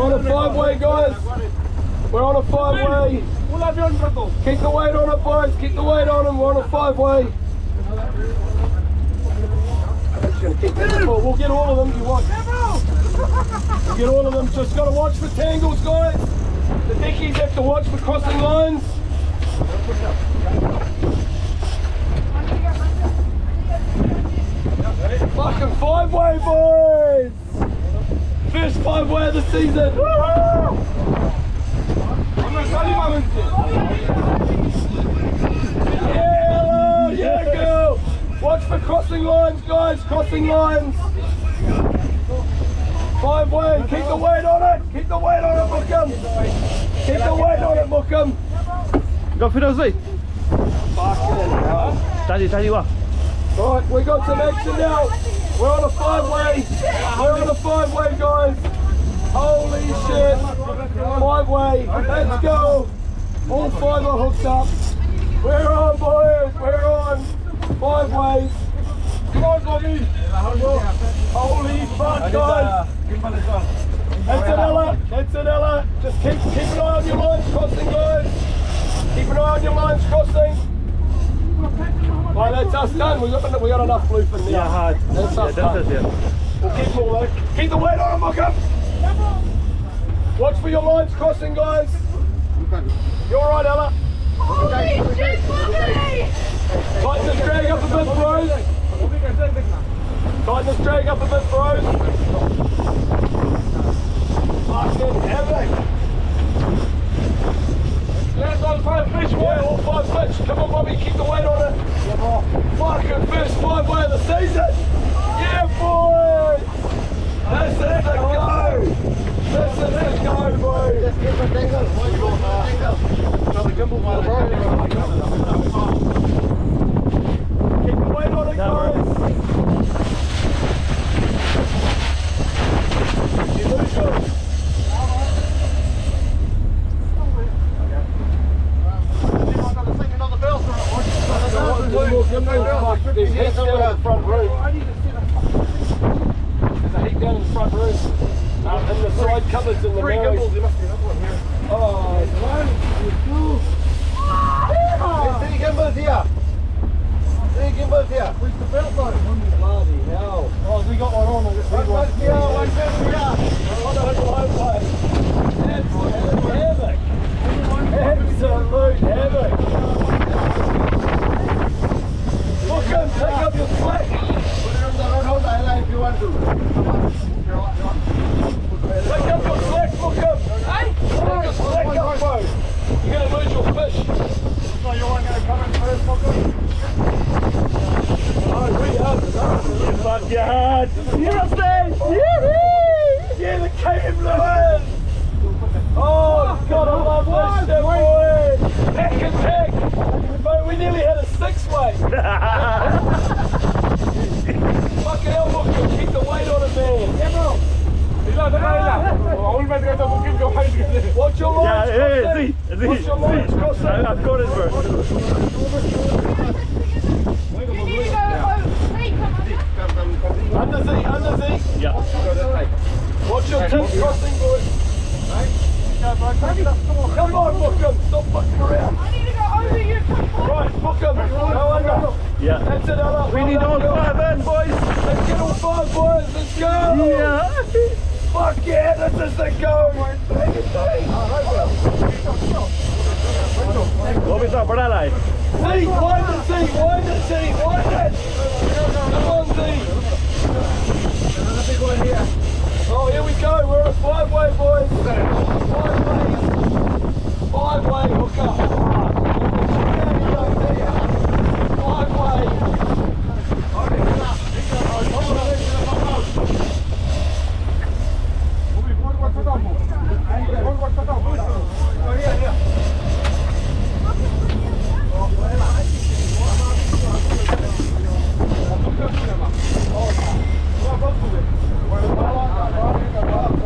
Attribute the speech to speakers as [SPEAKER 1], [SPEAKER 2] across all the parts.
[SPEAKER 1] on a 5-way, guys. We're on a 5-way. Keep the weight on it, boys. Keep the weight on them. We're on a 5-way. We'll get all of them. You watch. We'll get all of them. Just got to watch for tangles, guys. The dickies have to watch for crossing lines. Fucking 5-way, boys! First 5-way of the season. Yeah, yeah, girl. Watch for crossing lines, guys. Crossing lines. 5-way. Keep the weight on it. Keep the weight on it, Mookham. Keep the weight on it, Mookham.
[SPEAKER 2] Go for those, Fucking
[SPEAKER 1] hell.
[SPEAKER 2] Tadi wah.
[SPEAKER 1] Right, we got some action now. We're on a 5-way. We're on a 5-way, guys. Holy shit. 5-way. Let's go. All 5 are hooked up. We're on, boys. We're on. 5 ways. Come on, Bobby. Holy fuck, guys. That's it, Ella. That's it, Ella. Just keep an eye on your lines crossing, guys. Keep an eye on your lines crossing. Right, that's us done. We got enough bluefin now.
[SPEAKER 2] Yeah, hard.
[SPEAKER 1] That's us done. We'll keep them all there. Keep the weight on them, Mookham. Watch for your lines crossing, guys. You're all right, Ella.
[SPEAKER 3] Holy shit, Bobby!
[SPEAKER 1] Tighten this drag up a bit, bros. Tighten this drag up a bit, bros. Fucking havoc. That's all 5 fish, boy. Yeah, all 5 fish. Come on, Bobby, keep the weight on it. Fucking first 5-way of the season. Yeah, boy. This is the go. This is the go, boy. Just keep it dangle. Keep the weight on it, guys. You lose yours. There's heat down in the front room. There's a heat down in the front room. And the side cupboards in the marriage. 3 gimbals, there must be another one here. Oh, there's 3 gimbals here. 3 gimbals here. Where's the belt on? Bloody hell. Oh, we got one on. One here, one here. Absolute havoc. Absolute havoc. Mookham, take up your slack. Put it on the road, hold the if you want to. Take up your slack, Mookham. Hey? Take your slack up, bro. You're going to lose your fish. So you want to come in first, Mookham? Oh, we have it. You fuck your heart. You're safe. Yeah, the cave Lewis. Oh, God, I love this shit, boy. Pack and pack. But we nearly had a 6-way. Fucking hell, Mookham, keep the weight on it, man. Watch your lines crossing. Watch your lines crossing.
[SPEAKER 2] I've got it, bro.
[SPEAKER 1] Under Z.
[SPEAKER 2] Yeah.
[SPEAKER 1] Watch your tip crossing, boys. Come on, Mookham, stop fucking around.
[SPEAKER 3] I need to go over you.
[SPEAKER 1] Right, Mookham, go under.
[SPEAKER 2] Yeah.
[SPEAKER 1] That's it, Ella.
[SPEAKER 2] We need all 5 in, boys.
[SPEAKER 1] Let's get all 5, boys. Let's go.
[SPEAKER 2] Yeah.
[SPEAKER 1] Fuck yeah, this is the go.
[SPEAKER 2] What we talking about, like?
[SPEAKER 1] Z, wind it, Z, wind it, Z, wind it. Come on, Z. Oh, here we go. We're on a 5-way, boys. 5-way hookup. 5-way.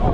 [SPEAKER 1] Oh,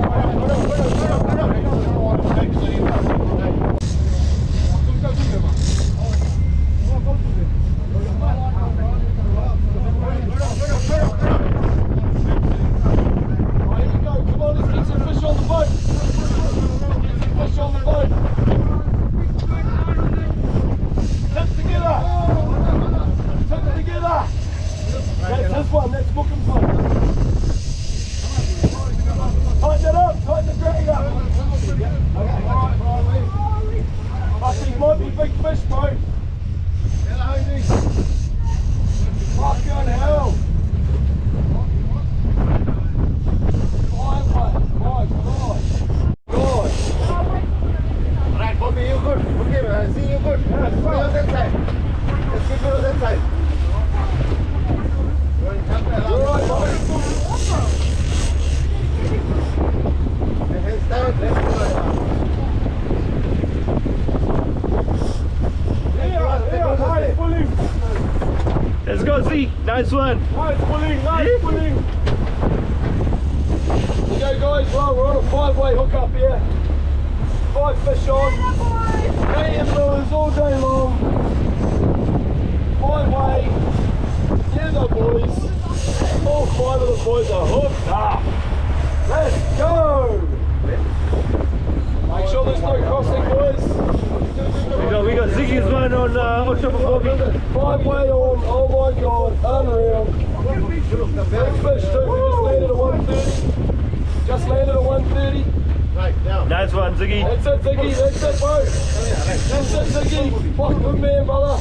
[SPEAKER 1] These might be big fish, bro. Fucking hell. My God. God.
[SPEAKER 4] Right, okay, you good. Okay, see you good. Let's go on that side. Let's keep it on that side.
[SPEAKER 1] You're right, bro.
[SPEAKER 4] Let's start. Let's go.
[SPEAKER 1] Nice pulling.
[SPEAKER 2] Let's go, Z. Nice one.
[SPEAKER 1] Nice pulling. Nice pulling. You go, guys. Well, we're on a 5-way hookup here. 5 fish on. Canadian lures all day long. 5-way. Here the boys. All 5 of the boys are hooked up. Let's go. Make sure there's no crossing, boys.
[SPEAKER 2] We got Ziggy's one on top of Bobby.
[SPEAKER 1] 5-way on. Oh my God. Unreal. Big fish too. We just landed at 130. Just landed at 130.
[SPEAKER 4] Right, down.
[SPEAKER 2] Nice one, Ziggy.
[SPEAKER 1] That's it, Ziggy. That's it, bro. That's it, Ziggy. Fuck, good man, brother.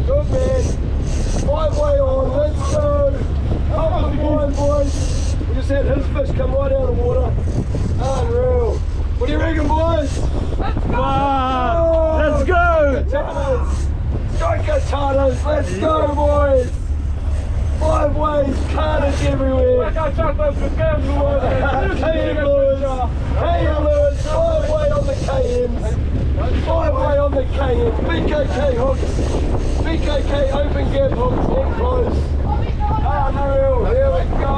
[SPEAKER 1] Good man. 5-way on. Let's go. Up the line, boys. We just had his fish come right out of the water. Unreal. What do you reckon, boys?
[SPEAKER 2] Wow. Let's go.
[SPEAKER 1] Katanas. Go Katanas. Let's go, boys. 5 ways. Carnage everywhere. KM Lewis. KM Lewis. 5-way on the KMs. 5-way on the KMs. BKK hooks. BKK open gap hooks. In close. Unreal. Here we go.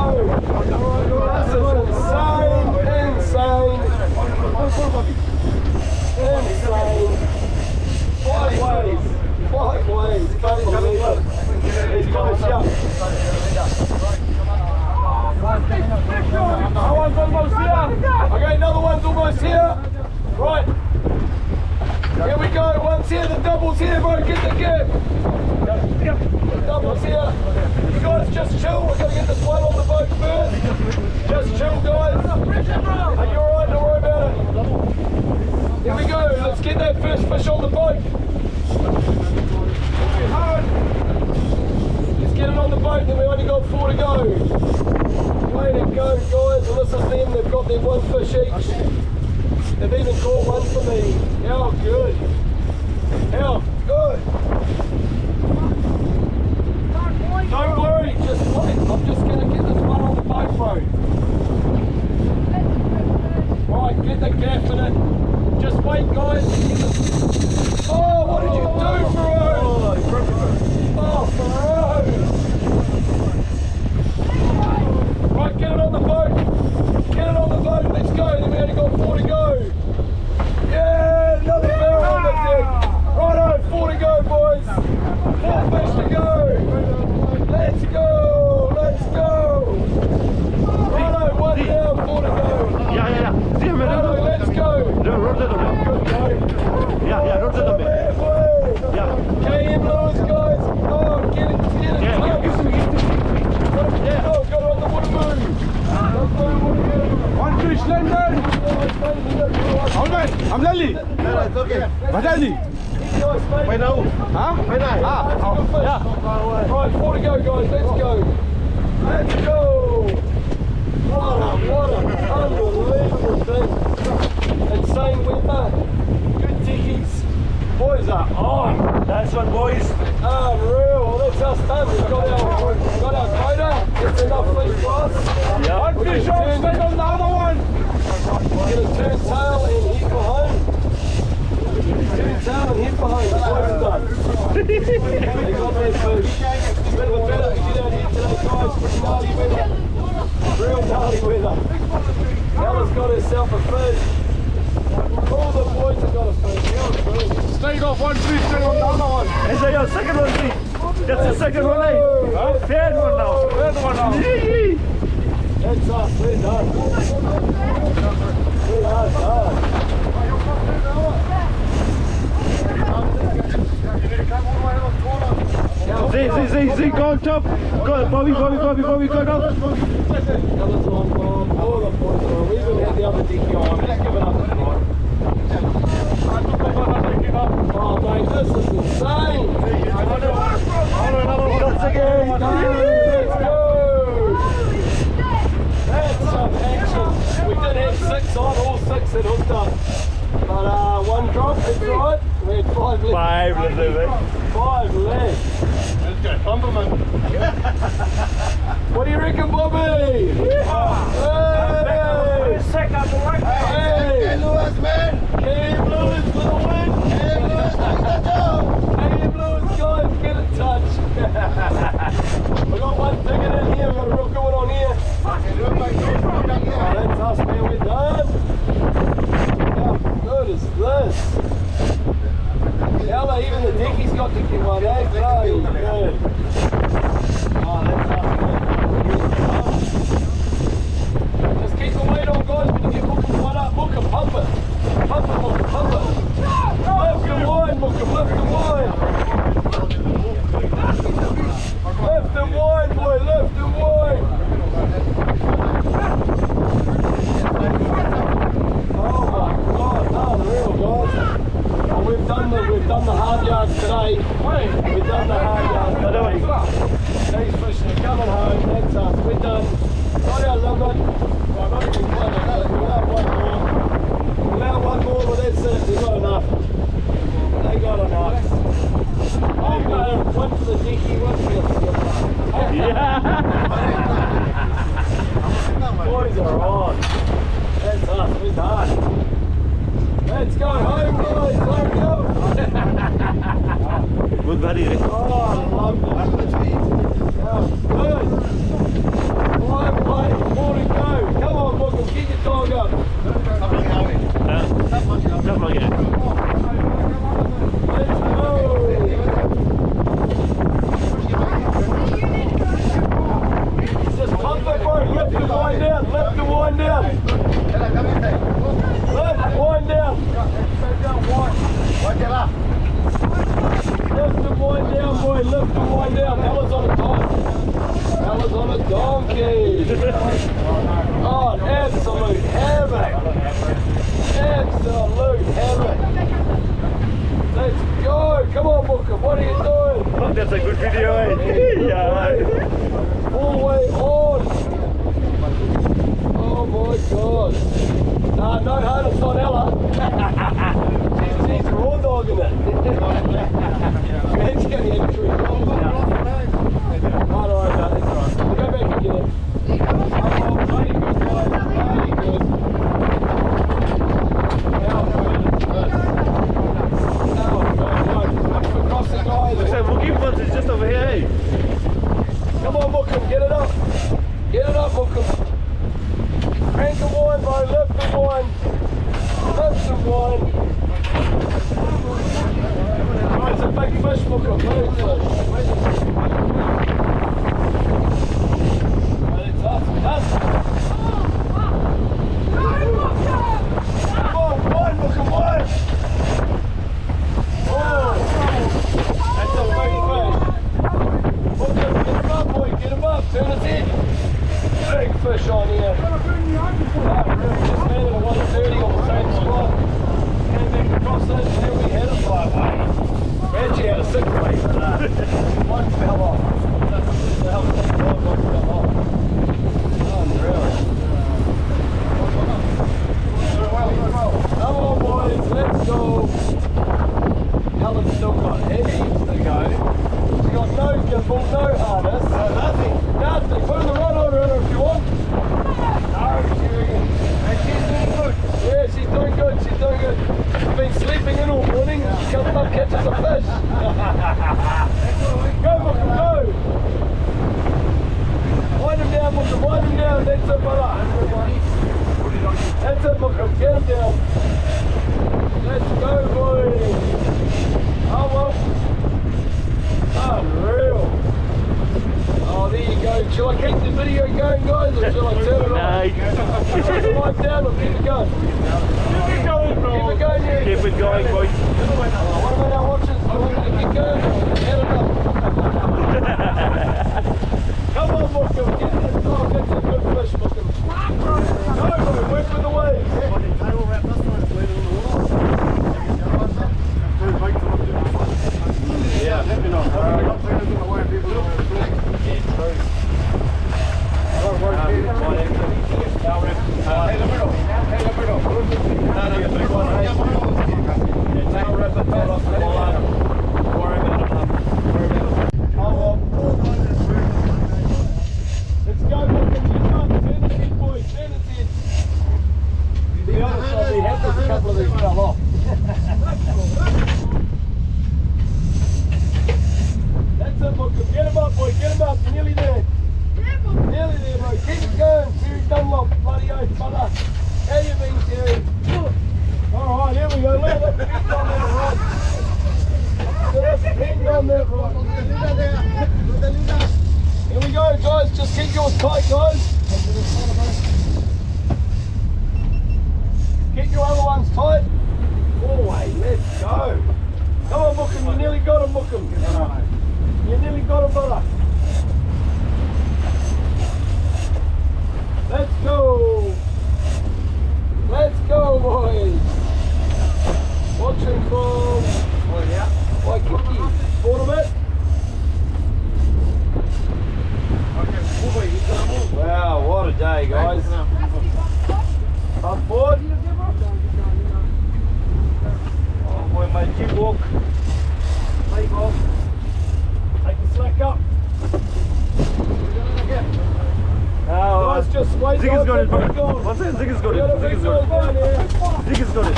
[SPEAKER 1] This is insane. Insane. 5 ways. 5 ways. Can't believe it. He's got a jump. That one's almost here. Okay, another one's almost here. Right. Here we go. One's here. The double's here, bro. Get the gap. The double's here. You guys just chill. We're going to get this one on the boat first. Just chill, guys. Are you alright? Don't worry about it. Here we go. Let's get that first fish on the boat. Let's get it on the boat, then we only got 4 to go. Way to go, guys. And this is them. They've got their 1 fish each. They've even caught one for me. How good. How good. Don't worry, just wait. I'm just going to get this one on the boat, bro. Right, get the gaff in it. Just wait, guys. Oh, what did you do, Farouz? Oh, Farouz. Right, get it on the boat. Get it on the boat. Let's go. Then we only got 4 to go. Yeah, another barrel on the deck. Righto, 4 to go, boys. 4 fish to go. Let's go. Let's go. Righto, 1 down, 4 to go.
[SPEAKER 2] Yeah. See him,
[SPEAKER 1] Righto, let's go.
[SPEAKER 2] Yeah, don't let them in. Yeah.
[SPEAKER 1] KM Lewis, guys. Oh, get it.
[SPEAKER 2] Yeah,
[SPEAKER 1] Got it on the water move.
[SPEAKER 5] One fish, London. I'm Lally.
[SPEAKER 4] It's okay.
[SPEAKER 5] What Lally?
[SPEAKER 4] Wait now.
[SPEAKER 5] Huh?
[SPEAKER 4] Wait now.
[SPEAKER 1] Yeah. Right, 4 to go, guys. Let's go. Let's go. What a unbelievable thing. Insane weather. Good tickies. Boys are on.
[SPEAKER 2] Nice one, boys.
[SPEAKER 1] Unreal. Well, that's us done. We've got our quota. It's enough fish for us.
[SPEAKER 2] Yeah.
[SPEAKER 5] One fish on, stay on the other one.
[SPEAKER 1] We're going to turn tail and head for home. Turn tail and head for home. That's what we've done. They got their fish. Bit of a better get out here today, guys. Pretty gnarly weather. Real gnarly weather. Ella's got herself a fish. All the boys have got a fish.
[SPEAKER 5] Stay off one fish, stay on the other one.
[SPEAKER 2] Is that your second one, Z? That's the second one, eh?
[SPEAKER 1] Huh?
[SPEAKER 2] Third one now.
[SPEAKER 5] Third one now.
[SPEAKER 2] Yee.
[SPEAKER 1] That's us. We're done. We are done.
[SPEAKER 2] Z, go on top. Go, Bobby, go down.
[SPEAKER 1] Ella's on bomb. All the boys are on. We even had the other dicky on. Let's give it up. Oh, 6 on, all 6 had hooked up. But one drop, it's right. We had 5 left.
[SPEAKER 2] 5 left, mate.
[SPEAKER 1] 5 left.
[SPEAKER 4] Let's go, Bumperman.
[SPEAKER 1] What do you reckon, Bobby? Hey!
[SPEAKER 4] Hey, Lewis, man.
[SPEAKER 1] Hey, Lewis for the win!
[SPEAKER 4] Hey, Lewis, take the job.
[SPEAKER 1] Hey, Lewis, guys, get in touch. We got one ticket in here, we got a real good one on here. Oh, that's us, man, we're done. How good is this? Ella, even the dickie's got to get one, eh? Bloody good. Oh, that's us, man. Just keep the weight on, guys, when you get Mookum one up. Mookum, pump it. Pump it, Mookum, pump it. Lift the wine, Mookum, lift the wine. Lift the wine, boy, lift the wine. Oh my God, unreal, guys. Well, we've done the hard yards today. We've done the hard yards today. These fish are coming home, that's us, we're done. Not our limit. Well, not even quite our limit. We'll have one more. We'll have one more, but that's it. We've got enough. They got enough. I'm going one for the dicky, one for the boys are on. That's us, we're done. Let's go home, guys. Let's go.
[SPEAKER 2] Good buddy, eh?
[SPEAKER 1] Oh, I love that. Good. 5 play, 4 to go. Come on, Mookum, get your dog up.
[SPEAKER 2] Come on, yeah.
[SPEAKER 1] Let's go. Just pump it, bro. Lift the wine down. Lift the wine down. Lift the wine down. Lift the wine down, boy. Lift the wine down. Ella's on a donkey. Ella's on a donkey. Oh, absolute havoc. Absolute havoc. Let's go. Come on, Mookum. What are you doing?
[SPEAKER 2] Oh, that's a good video, eh? Yeah.
[SPEAKER 1] All the way on. Oh my God. No harness on Ella. she's raw dogging it. Man, she's getting entry. Right, all right, that's right. We'll go back and get it. Oh, bloody good, guys. Bloody good. Now, across the guys.
[SPEAKER 2] Looks like Mookum Ones is just over here, eh?
[SPEAKER 1] Come on, Mookum, get it up. Get it up, Mookum. Crank the wine, bro. Lift the wine. Lift the wine. Oh, it's a big fish, Mookum. Big fish. Oh, it's us. Us. Come on, wine, Mookum, wine. Oh, that's a big fish. Mookum, get him up, boy. Get him up. Turn his head. Big fish on here. Just landed a 130 on the same spot. Came back across it, and then we had a 5-way. We actually had a 6-way, but one fell off. One fell off. Unreal. Come on, boys, let's go. Helen's still got heavies to go. She got no gimbal, no harness. Nothing. Nothing. Put the rod on her if you want. Yeah, she's doing good, she's doing good. She's been sleeping in all morning and she comes up, catches a fish. Go, Mookum, go! Wind him down, Mookum, wind him down. That's it, brother. That's it, Mookum, get him down. Let's go, boys. Oh, well. Unreal. Oh, there you go. Shall I keep the video going, guys, or shall I turn it on?
[SPEAKER 2] Nice.
[SPEAKER 1] Turn the mic down or keep it going? Keep it going, bro. Keep it going, yeah.
[SPEAKER 2] Keep it going, boys.
[SPEAKER 1] What about our watchers? Do we want to keep going? Get it up. Come on, Mookum. Get this dog. That's a good fish, Mookum. Go, bro. Work with the waves. Yeah. Hey, really had this, a couple of these fell off. That's it, look, get him up, boy, get him up, you're nearly there. Nearly there, bro, keep it going, Terry Dunlop, bloody oath, brother. How you been, Terry? Alright, here we go, look at that pin on that rod. Look at that pin on that rod. Here we go, guys, just keep yours tight, guys. Keep your other ones tight. Forward, let's go. Come on, Mookum, you nearly got him, Mookum. You nearly got him, brother. Let's go. Let's go, boys. Watching from Waikiki. Tournament. Wow, what a day, guys. Up board. Oh boy, mate, jig walk. Take off. Take the slack up. Guys, just wait.
[SPEAKER 2] Ziggy's got it, bro. One second, Ziggy's got it. Ziggy's got it. Ziggy's got it.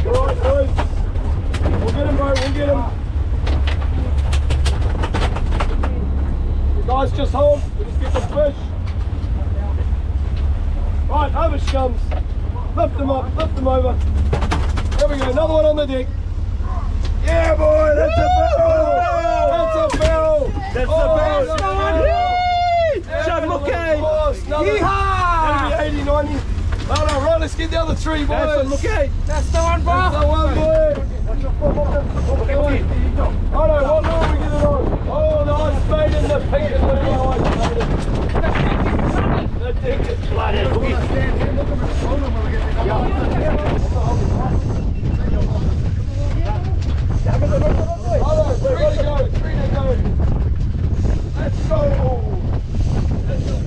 [SPEAKER 1] Alright, boys. We'll get him, bro. We'll get him. You guys just hold. We'll just get the fish. Right, over she comes. Lift them up, lift them over. There we go, another one on the deck. Yeah, boy, that's a barrel. That's a barrel.
[SPEAKER 2] That's the barrel. Shut Mookie.
[SPEAKER 1] Yeehaw! 80, 90. No, right, let's get the other three, boys.
[SPEAKER 2] That's the Mookie.
[SPEAKER 1] That's the one, bro. That's the one, boy. Oh no, what lure are we getting on? Oh, the ice spade and the pink and the blue ice spade. The deck is flooded. Oh, we're ready to go. 3 to go. Let's go. Let's go.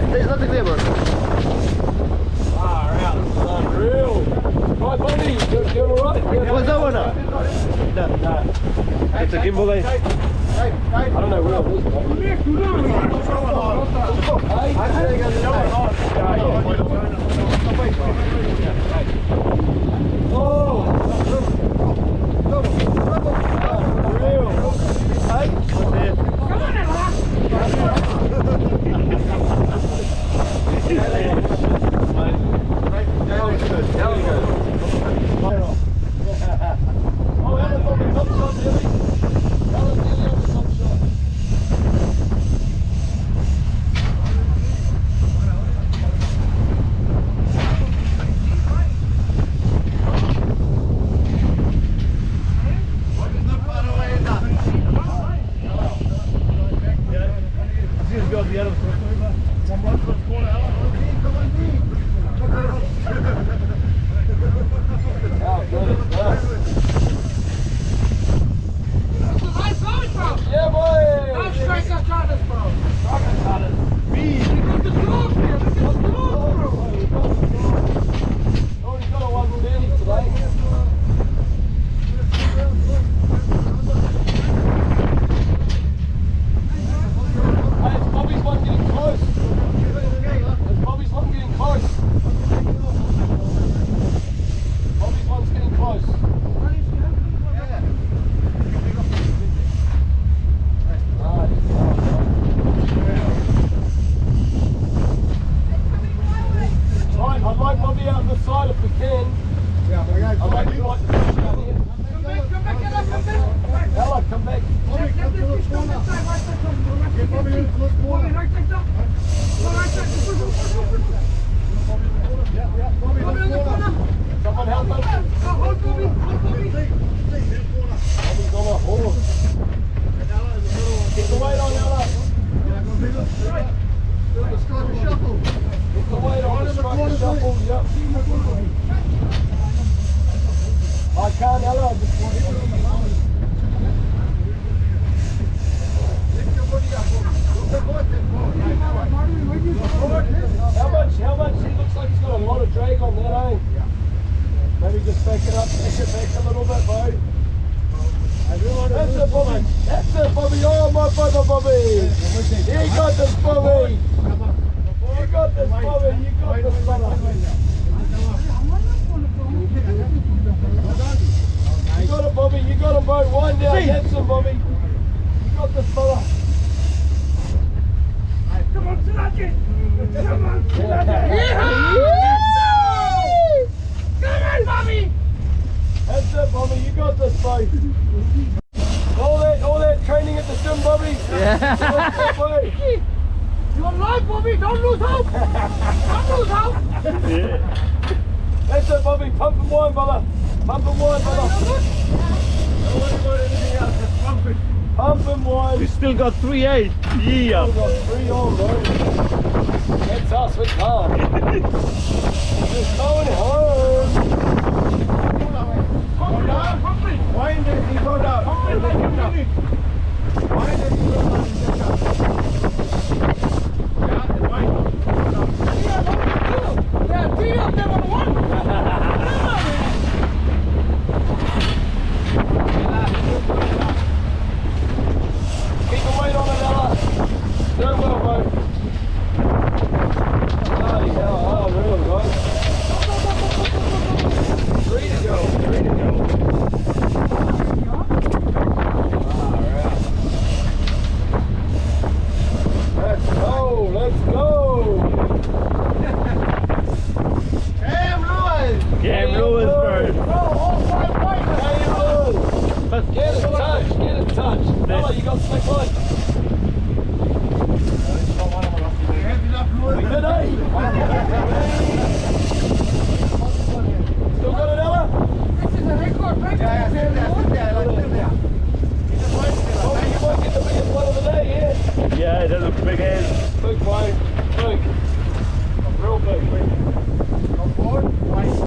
[SPEAKER 4] There's nothing there, bro.
[SPEAKER 1] Far out, this is unreal. Right, Bunny, you doing alright?
[SPEAKER 2] What's that one? No. It's a gimbal, eh?
[SPEAKER 1] I don't know where it is, go, brother Bobby. You got this, Bobby. You got this, Bobby. You got this, brother. You got it, Bobby. You got it, bro. Wind down. That's him, Bobby. You got this, brother.
[SPEAKER 5] Come on, Silaki! Come on, Silaki! Come on, Bobby!
[SPEAKER 1] That's it, Bobby. You got this, bro. All that training at the gym, Bobby. Yeah.
[SPEAKER 5] You're alive, Bobby! Don't lose hope! Don't lose hope!
[SPEAKER 1] That's it, Bobby. Pump and wine, brother. Pump and wine, brother.
[SPEAKER 2] Don't worry about anything else, just pump it.
[SPEAKER 1] Pump and wine.
[SPEAKER 2] We still got 3-8. Yeah.
[SPEAKER 1] We got 3 on, bro. That's us. We're calm. We're going home.
[SPEAKER 5] Pump it, pump it!
[SPEAKER 4] Wind it, you go down.
[SPEAKER 5] Pump it like a minute!
[SPEAKER 4] Wind it, you go down. Yeah, and wind it.
[SPEAKER 5] Yeah, 3 of them on one!
[SPEAKER 1] Keep the weight on it, Ella. Doing well, bro. Bloody hell, oh, really, guys. 3 to go, 3 to go. Let's go, let's go.
[SPEAKER 2] Game Lewis bird.
[SPEAKER 1] Get it touch, get it touch. Ella, you got slick line. We did, eh? Still got it, Ella?
[SPEAKER 5] This is a record break!
[SPEAKER 4] Yeah, sit there.
[SPEAKER 1] Oh, you might get the biggest one of the day, yeah?
[SPEAKER 2] Yeah, that looks big as.
[SPEAKER 1] Big, bro. Big.